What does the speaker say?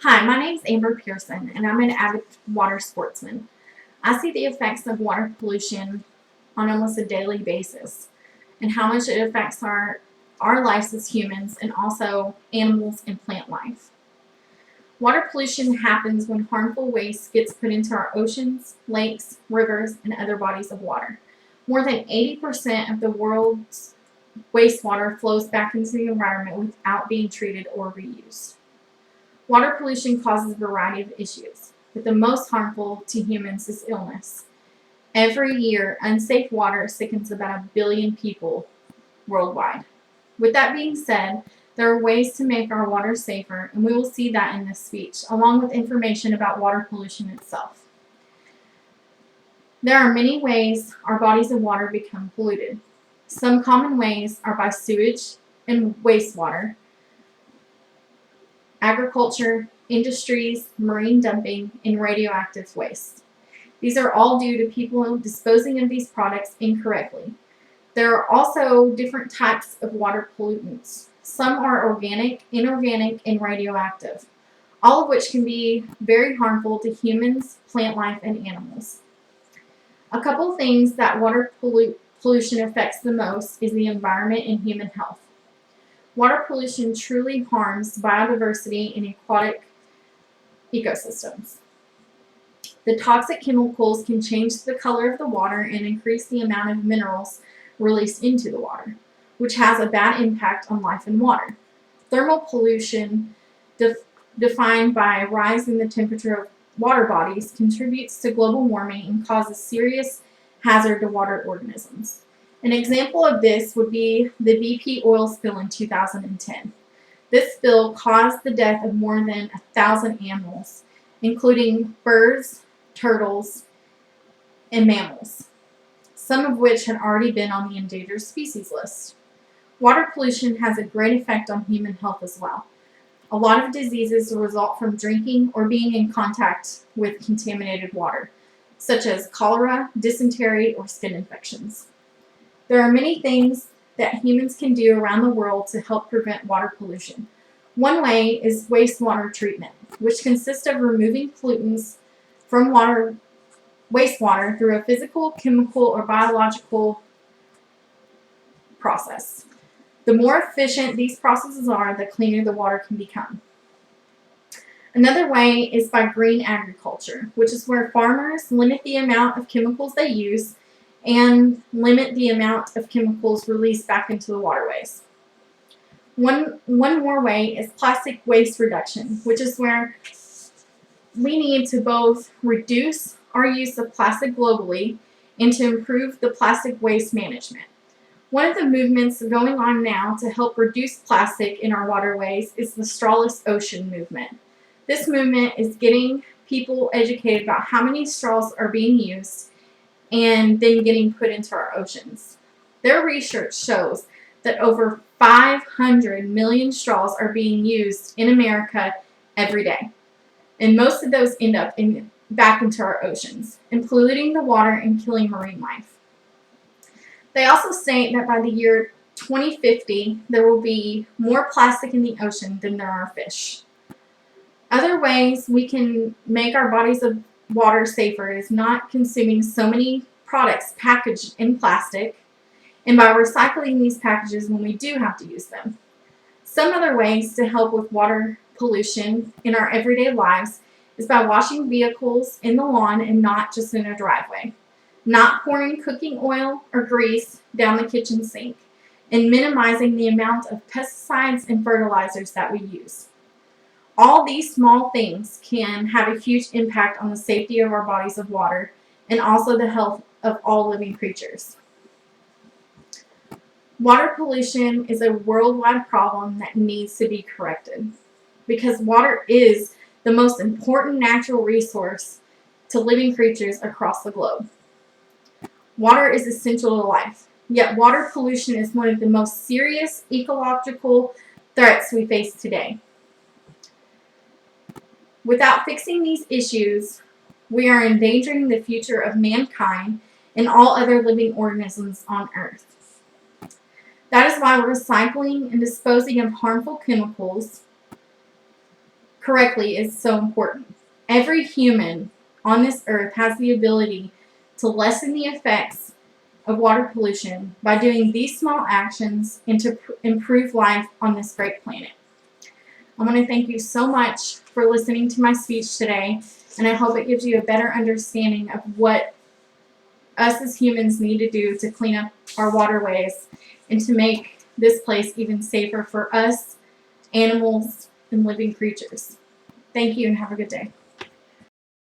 Hi, my name is Amber Pearson, and I'm an avid water sportsman. I see the effects of water pollution on almost a daily basis and how much it affects our lives as humans and also animals and plant life. Water pollution happens when harmful waste gets put into our oceans, lakes, rivers, and other bodies of water. More than 80% of the world's wastewater flows back into the environment without being treated or reused. Water pollution causes a variety of issues, but the most harmful to humans is illness. Every year, unsafe water sickens about 1 billion people worldwide. With that being said, there are ways to make our water safer, and we will see that in this speech, along with information about water pollution itself. There are many ways our bodies of water become polluted. Some common ways are by sewage and wastewater, agriculture, industries, marine dumping, and radioactive waste. These are all due to people disposing of these products incorrectly. There are also different types of water pollutants. Some are organic, inorganic, and radioactive, all of which can be very harmful to humans, plant life, and animals. A couple things that water pollution affects the most is the environment and human health. Water pollution truly harms biodiversity and aquatic ecosystems. The toxic chemicals can change the color of the water and increase the amount of minerals released into the water, which has a bad impact on life in water. Thermal pollution, defined by a rise in the temperature of water bodies, contributes to global warming and causes serious hazard to water organisms. An example of this would be the BP oil spill in 2010. This spill caused the death of more than 1,000 animals, including birds, turtles, and mammals, some of which had already been on the endangered species list. Water pollution has a great effect on human health as well. A lot of diseases result from drinking or being in contact with contaminated water, such as cholera, dysentery, or skin infections. There are many things that humans can do around the world to help prevent water pollution. One way is wastewater treatment, which consists of removing pollutants from wastewater through a physical, chemical, or biological process. The more efficient these processes are, the cleaner the water can become. Another way is by green agriculture, which is where farmers limit the amount of chemicals they use and limit the amount of chemicals released back into the waterways. One more way is plastic waste reduction, which is where we need to both reduce our use of plastic globally and to improve the plastic waste management. One of the movements going on now to help reduce plastic in our waterways is the Strawless Ocean movement. This movement is getting people educated about how many straws are being used and then getting put into our oceans. Their research shows that over 500 million straws are being used in America every day. And most of those end up back into our oceans and polluting the water and killing marine life. They also state that by the year 2050, there will be more plastic in the ocean than there are fish. Other ways we can make our bodies of water safer is not consuming so many products packaged in plastic and by recycling these packages when we do have to use them. Some other ways to help with water pollution in our everyday lives is by washing vehicles in the lawn and not just in a driveway, not pouring cooking oil or grease down the kitchen sink, and minimizing the amount of pesticides and fertilizers that we use. All these small things can have a huge impact on the safety of our bodies of water and also the health of all living creatures. Water pollution is a worldwide problem that needs to be corrected because water is the most important natural resource to living creatures across the globe. Water is essential to life, yet water pollution is one of the most serious ecological threats we face today. Without fixing these issues, we are endangering the future of mankind and all other living organisms on Earth. That is why recycling and disposing of harmful chemicals correctly is so important. Every human on this earth has the ability to lessen the effects of water pollution by doing these small actions and to improve life on this great planet. I want to thank you so much for listening to my speech today, and I hope it gives you a better understanding of what us as humans need to do to clean up our waterways and to make this place even safer for us, animals, and living creatures. Thank you and have a good day.